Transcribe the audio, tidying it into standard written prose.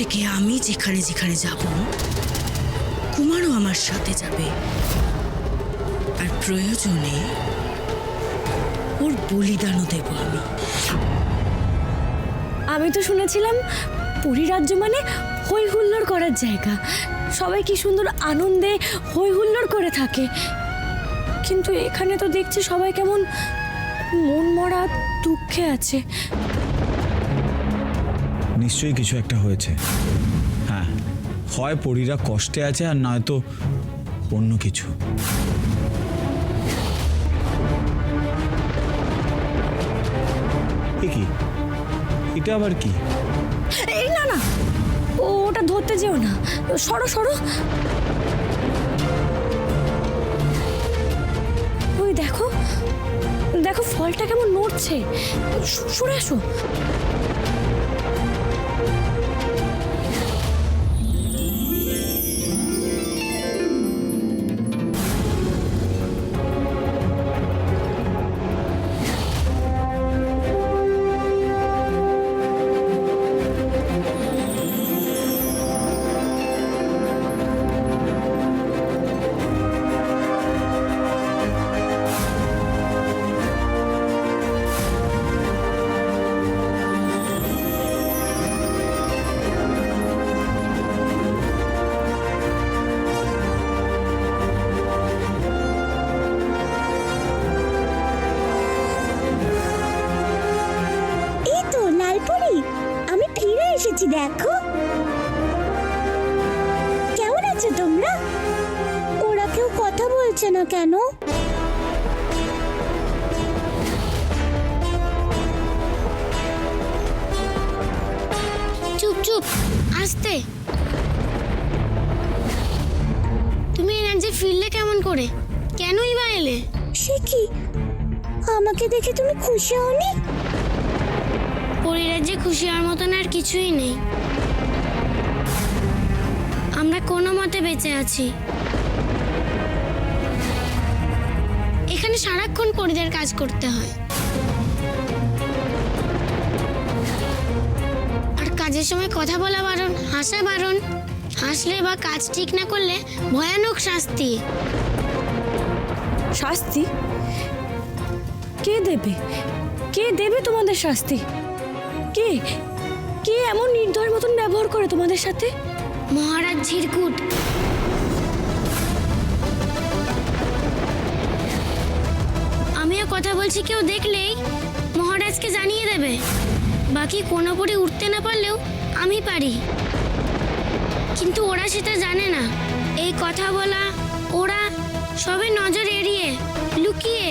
থেকে আমি যেখানে যেখানে যাব কুমারও আমার সাথে যাবে, আর প্রয়োজনে ওর বলিদানও দেব আমি। আমি তো শুনেছিলাম পুরী রাজ্য মানে হই হুল্লোড় করার জায়গা, সবাই কি সুন্দর আনন্দে হই হুল্লোড় করে থাকে, কিন্তু এখানে তো দেখছি সবাই কেমন মন মরা দুঃখে আছে। নিশ্চয়ই কিছু একটা হয়েছে। হ্যাঁ, হয় পরীরা কষ্টে আছে আর নয়তো অন্য কিছু। কি এটা আবার কি? এই না না, ওটা ধরতে যেও না, সরো সরো। ওই দেখো দেখো ফলটা কেমন নড়ছে, সরে আসো। আমি ফিরে এসেছি, দেখো কেমন আছো তোমরা? ওরা কেউ কথা বলছে না কেন? চুপ চুপ, আস্তে। তুমি এই রাজ্যে ফিরলে কেমন করে? কেনই বা এলে? সে কি, আমাকে দেখে তুমি খুশি হওনি? পরিরাজ্যে খুশি হওয়ার মতন আর কিছুই নেই। আমরা কোনো মতে বেঁচে আছি। এখানে সারাক্ষণ পরিদের কাজ করতে হয়, আর কাজের সময় কথা বলা বারণ, হাসা বারণ। হাসলে বা কাজ ঠিক না করলে ভয়ানক শাস্তি। শাস্তি? কে দেবে? কে দেবে তোমাদের শাস্তি? কে কে এমন নির্দয়ের মতন ব্যবহার করে তোমাদের সাথে? মহারাজ ঝিরকুট। আমিও কথা বলছি, কেউ দেখলেই মহারাজকে জানিয়ে দেবে। বাকি কোনো পরি উঠতে না পারলেও আমি পারি, কিন্তু ওরা সেটা জানে না। এই কথা বলা ওরা সবে নজর এড়িয়ে লুকিয়ে